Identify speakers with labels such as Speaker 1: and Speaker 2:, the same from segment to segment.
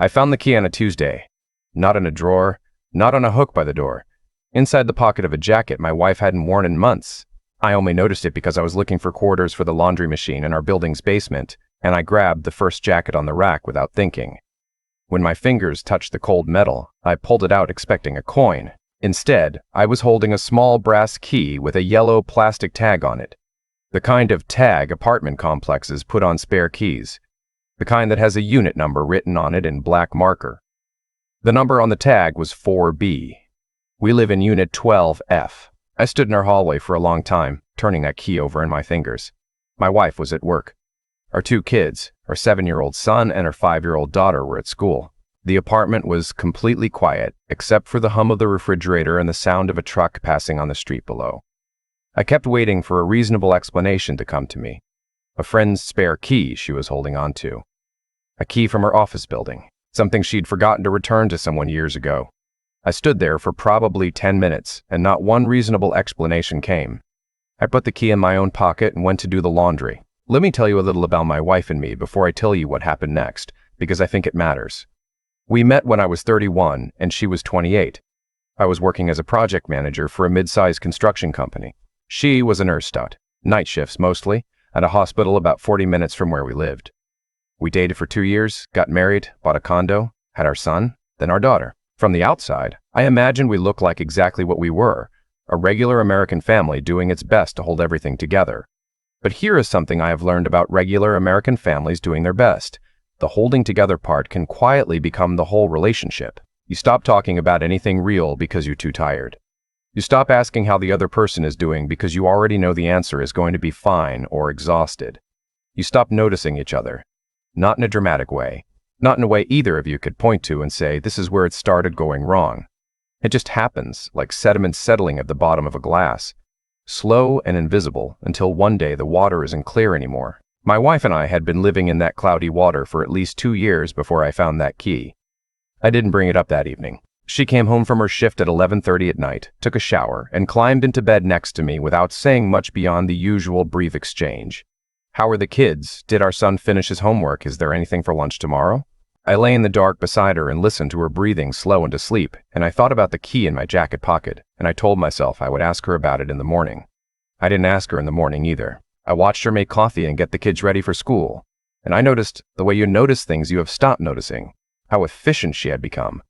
Speaker 1: I found the key on a Tuesday. Not in a drawer, not on a hook by the door. Inside the pocket of a jacket my wife hadn't worn in months. I only noticed it because I was looking for quarters for the laundry machine in our building's basement, and I grabbed the first jacket on the rack without thinking. When my fingers touched the cold metal, I pulled it out expecting a coin. Instead, I was holding a small brass key with a yellow plastic tag on it. The kind of tag apartment complexes put on spare keys. The kind that has a unit number written on it in black marker. The number on the tag was 4B. We live in Unit 12F. I stood in our hallway for a long time, turning that key over in my fingers. My wife was at work. Our 2 kids, our 7-year-old son and our 5-year-old daughter, were at school. The apartment was completely quiet, except for the hum of the refrigerator and the sound of a truck passing on the street below. I kept waiting for a reasonable explanation to come to me. A friend's spare key she was holding on to. A key from her office building, something she'd forgotten to return to someone years ago. I stood there for probably 10 minutes, and not one reasonable explanation came. I put the key in my own pocket and went to do the laundry. Let me tell you a little about my wife and me before I tell you what happened next, because I think it matters. We met when I was 31 and she was 28. I was working as a project manager for a mid-sized construction company. She was a nurse stud, night shifts mostly, at a hospital about 40 minutes from where we lived. We dated for 2 years, got married, bought a condo, had our son, then our daughter. From the outside, I imagined we looked like exactly what we were, a regular American family doing its best to hold everything together. But here is something I have learned about regular American families doing their best. The holding together part can quietly become the whole relationship. You stop talking about anything real because you're too tired. You stop asking how the other person is doing because you already know the answer is going to be fine or exhausted. You stop noticing each other. Not in a dramatic way. Not in a way either of you could point to and say, this is where it started going wrong. It just happens, like sediment settling at the bottom of a glass. Slow and invisible until one day the water isn't clear anymore. My wife and I had been living in that cloudy water for at least 2 years before I found that key. I didn't bring it up that evening. She came home from her shift at 11:30 at night, took a shower, and climbed into bed next to me without saying much beyond the usual brief exchange. How are the kids? Did our son finish his homework? Is there anything for lunch tomorrow? I lay in the dark beside her and listened to her breathing slow into sleep, and I thought about the key in my jacket pocket, and I told myself I would ask her about it in the morning. I didn't ask her in the morning either. I watched her make coffee and get the kids ready for school, and I noticed the way you notice things you have stopped noticing, how efficient she had become.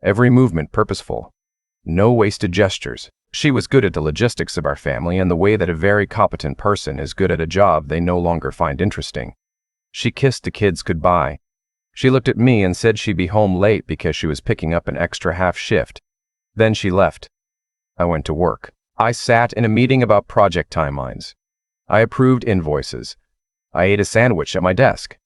Speaker 1: Every movement purposeful. No wasted gestures. She was good at the logistics of our family and the way that a very competent person is good at a job they no longer find interesting. She kissed the kids goodbye. She looked at me and said she'd be home late because she was picking up an extra half shift. Then she left. I went to work. I sat in a meeting about project timelines. I approved invoices. I ate a sandwich at my desk.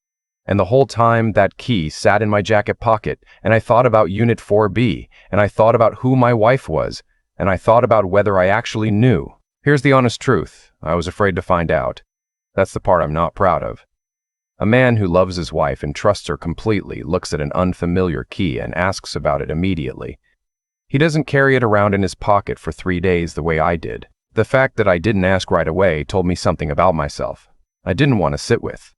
Speaker 1: And the whole time that key sat in my jacket pocket, and I thought about Unit 4B, and I thought about who my wife was, and I thought about whether I actually knew. Here's the honest truth. I was afraid to find out. That's the part I'm not proud of. A man who loves his wife and trusts her completely looks at an unfamiliar key and asks about it immediately. He doesn't carry it around in his pocket for 3 days the way I did. The fact that I didn't ask right away told me something about myself I didn't want to sit with.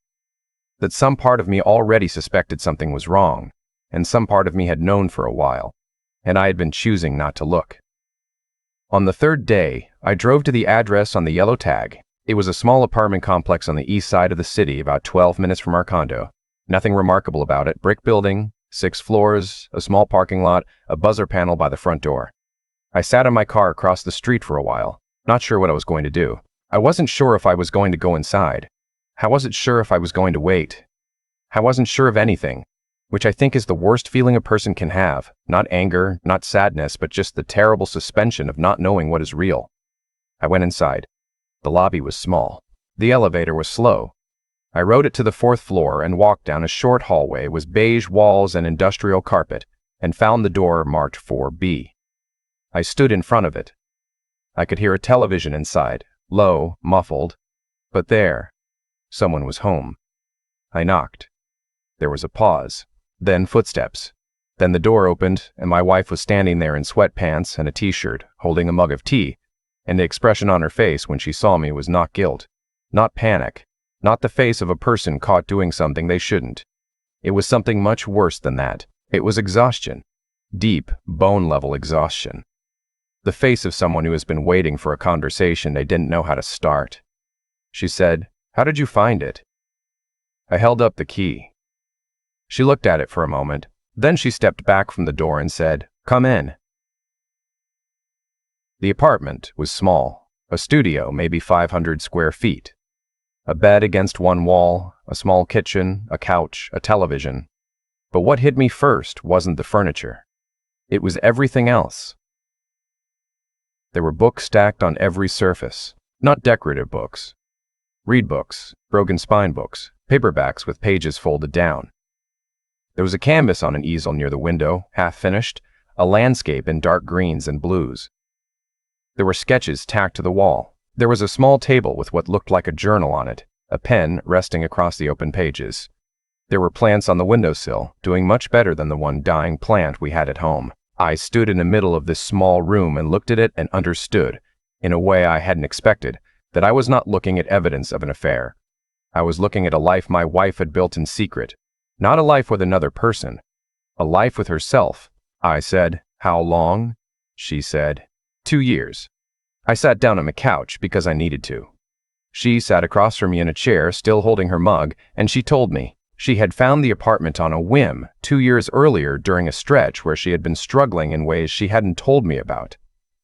Speaker 1: That some part of me already suspected something was wrong, and some part of me had known for a while, and I had been choosing not to look. On the 3rd day, I drove to the address on the yellow tag. It was a small apartment complex on the east side of the city, about 12 minutes from our condo. Nothing remarkable about it. Brick building, 6 floors, a small parking lot, a buzzer panel by the front door. I sat in my car across the street for a while, not sure what I was going to do. I wasn't sure if I was going to go inside. I wasn't sure if I was going to wait. I wasn't sure of anything, which I think is the worst feeling a person can have. Not anger, not sadness, but just the terrible suspension of not knowing what is real. I went inside. The lobby was small. The elevator was slow. I rode it to the 4th floor and walked down a short hallway with beige walls and industrial carpet, and found the door marked 4B. I stood in front of it. I could hear a television inside, low, muffled, but there. Someone was home. I knocked. There was a pause, then footsteps. Then the door opened, and my wife was standing there in sweatpants and a t-shirt, holding a mug of tea, and the expression on her face when she saw me was not guilt, not panic, not the face of a person caught doing something they shouldn't. It was something much worse than that. It was exhaustion. Deep, bone-level exhaustion. The face of someone who has been waiting for a conversation they didn't know how to start. She said, "How did you find it?" I held up the key. She looked at it for a moment. Then she stepped back from the door and said, "Come in." The apartment was small, a studio, maybe 500 square feet. A bed against one wall, a small kitchen, a couch, a television. But what hit me first wasn't the furniture. It was everything else. There were books stacked on every surface, not decorative books. Read books, broken spine books, paperbacks with pages folded down. There was a canvas on an easel near the window, half finished, a landscape in dark greens and blues. There were sketches tacked to the wall. There was a small table with what looked like a journal on it, a pen resting across the open pages. There were plants on the windowsill, doing much better than the one dying plant we had at home. I stood in the middle of this small room and looked at it and understood, in a way I hadn't expected, that I was not looking at evidence of an affair. I was looking at a life my wife had built in secret. Not a life with another person. A life with herself. I said, "How long?" She said, 2 years. I sat down on the couch because I needed to. She sat across from me in a chair, still holding her mug, and she told me she had found the apartment on a whim 2 years earlier during a stretch where she had been struggling in ways she hadn't told me about.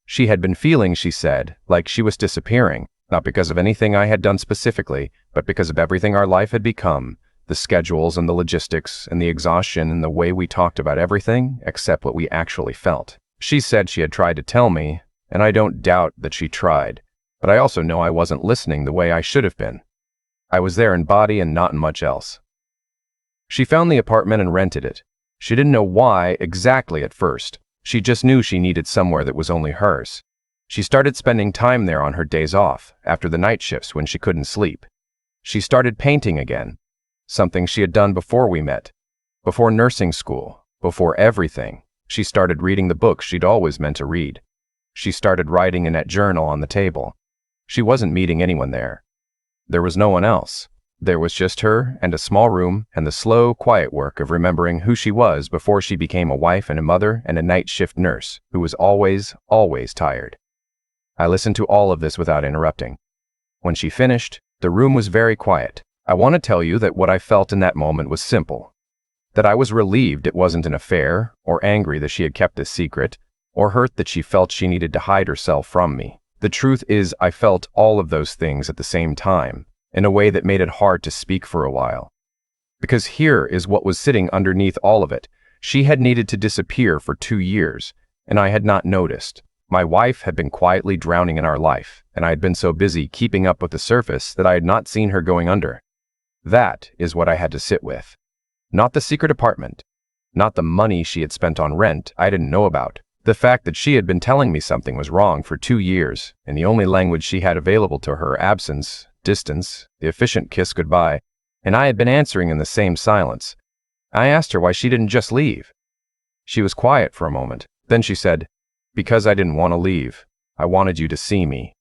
Speaker 1: She had been feeling, she said, like she was disappearing, not because of anything I had done specifically, but because of everything our life had become, the schedules and the logistics and the exhaustion and the way we talked about everything except what we actually felt. She said she had tried to tell me, and I don't doubt that she tried, but I also know I wasn't listening the way I should have been. I was there in body and not in much else. She found the apartment and rented it. She didn't know why exactly at first. She just knew she needed somewhere that was only hers. She started spending time there on her days off, after the night shifts when she couldn't sleep. She started painting again, something she had done before we met, before nursing school, before everything. She started reading the books she'd always meant to read. She started writing in that journal on the table. She wasn't meeting anyone there. There was no one else. There was just her and a small room and the slow, quiet work of remembering who she was before she became a wife and a mother and a night shift nurse who was always, always tired. I listened to all of this without interrupting. When she finished, the room was very quiet. I want to tell you that what I felt in that moment was simple. That I was relieved it wasn't an affair, or angry that she had kept this secret, or hurt that she felt she needed to hide herself from me. The truth is, I felt all of those things at the same time, in a way that made it hard to speak for a while. Because here is what was sitting underneath all of it. She had needed to disappear for 2 years, and I had not noticed. My wife had been quietly drowning in our life, and I had been so busy keeping up with the surface that I had not seen her going under. That is what I had to sit with. Not the secret apartment. Not the money she had spent on rent I didn't know about. The fact that she had been telling me something was wrong for 2 years, and the only language she had available to her, absence, distance, the efficient kiss goodbye, and I had been answering in the same silence. I asked her why she didn't just leave. She was quiet for a moment. Then she said, "Because I didn't want to leave. I wanted you to see me."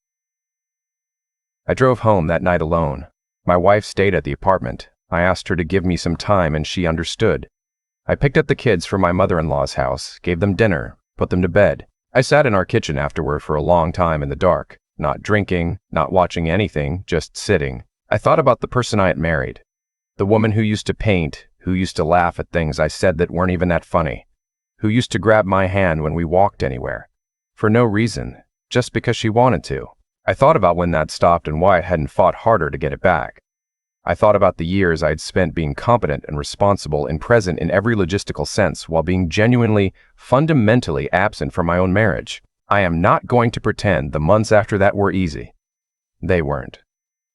Speaker 1: I drove home that night alone. My wife stayed at the apartment. I asked her to give me some time and she understood. I picked up the kids from my mother-in-law's house, gave them dinner, put them to bed. I sat in our kitchen afterward for a long time in the dark, not drinking, not watching anything, just sitting. I thought about the person I had married, the woman who used to paint, who used to laugh at things I said that weren't even that funny, who used to grab my hand when we walked anywhere, for no reason, just because she wanted to. I thought about when that stopped and why I hadn't fought harder to get it back. I thought about the years I'd spent being competent and responsible and present in every logistical sense while being genuinely, fundamentally absent from my own marriage. I am not going to pretend the months after that were easy. They weren't.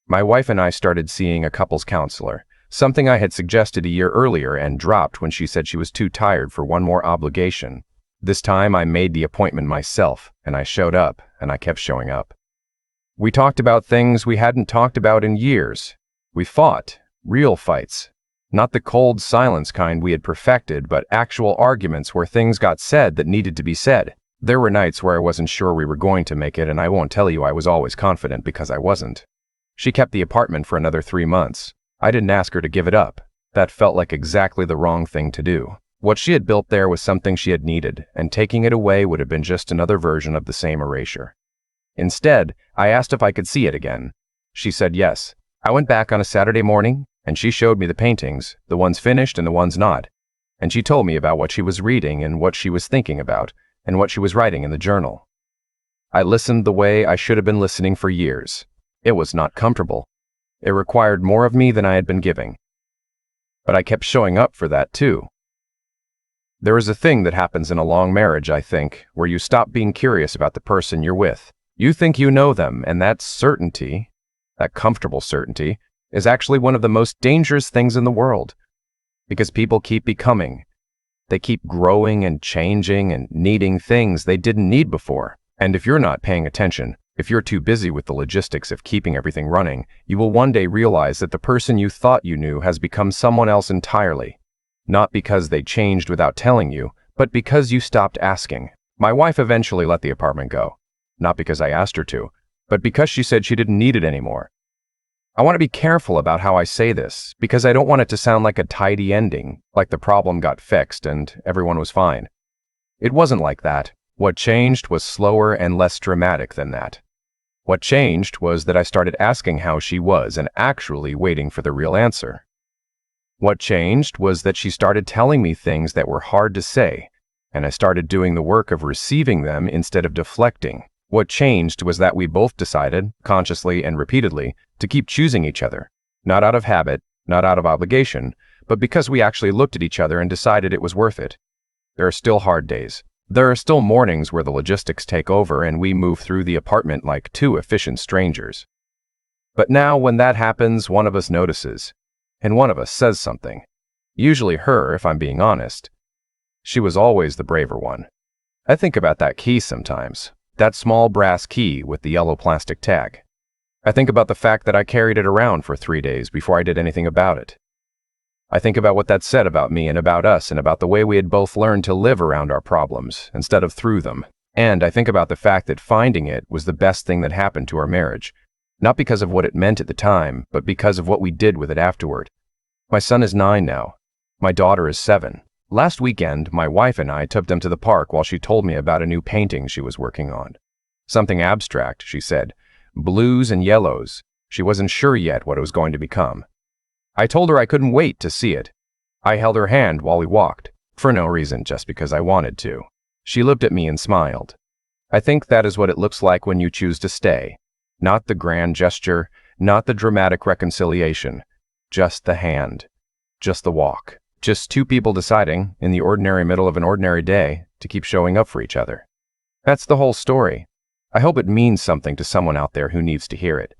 Speaker 1: My wife and I started seeing a couples counselor, something I had suggested a year earlier and dropped when she said she was too tired for one more obligation. This time I made the appointment myself, and I showed up, and I kept showing up. We talked about things we hadn't talked about in years. We fought, real fights. Not the cold silence kind we had perfected, but actual arguments where things got said that needed to be said. There were nights where I wasn't sure we were going to make it, and I won't tell you I was always confident because I wasn't. She kept the apartment for another 3 months. I didn't ask her to give it up. That felt like exactly the wrong thing to do. What she had built there was something she had needed, and taking it away would have been just another version of the same erasure. Instead, I asked if I could see it again. She said yes. I went back on a Saturday morning, and she showed me the paintings, the ones finished and the ones not. And she told me about what she was reading and what she was thinking about, and what she was writing in the journal. I listened the way I should have been listening for years. It was not comfortable. It required more of me than I had been giving. But I kept showing up for that too. There is a thing that happens in a long marriage, I think, where you stop being curious about the person you're with. You think you know them, and that certainty, that comfortable certainty, is actually one of the most dangerous things in the world. Because people keep becoming. They keep growing and changing and needing things they didn't need before. And if you're not paying attention, if you're too busy with the logistics of keeping everything running, you will one day realize that the person you thought you knew has become someone else entirely. Not because they changed without telling you, but because you stopped asking. My wife eventually let the apartment go. Not because I asked her to, but because she said she didn't need it anymore. I want to be careful about how I say this, because I don't want it to sound like a tidy ending, like the problem got fixed and everyone was fine. It wasn't like that. What changed was slower and less dramatic than that. What changed was that I started asking how she was and actually waiting for the real answer. What changed was that she started telling me things that were hard to say, and I started doing the work of receiving them instead of deflecting. What changed was that we both decided, consciously and repeatedly, to keep choosing each other, not out of habit, not out of obligation, but because we actually looked at each other and decided it was worth it. There are still hard days. There are still mornings where the logistics take over and we move through the apartment like two efficient strangers. But now when that happens, one of us notices, and one of us says something. Usually her, if I'm being honest. She was always the braver one. I think about that key sometimes, that small brass key with the yellow plastic tag. I think about the fact that I carried it around for 3 days before I did anything about it. I think about what that said about me and about us and about the way we had both learned to live around our problems instead of through them. And I think about the fact that finding it was the best thing that happened to our marriage. Not because of what it meant at the time, but because of what we did with it afterward. My son is 9 now. My daughter is 7. Last weekend, my wife and I took them to the park while she told me about a new painting she was working on. Something abstract, she said. Blues and yellows. She wasn't sure yet what it was going to become. I told her I couldn't wait to see it. I held her hand while we walked, for no reason, just because I wanted to. She looked at me and smiled. I think that is what it looks like when you choose to stay. Not the grand gesture, not the dramatic reconciliation. Just the hand. Just the walk. Just two people deciding, in the ordinary middle of an ordinary day, to keep showing up for each other. That's the whole story. I hope it means something to someone out there who needs to hear it.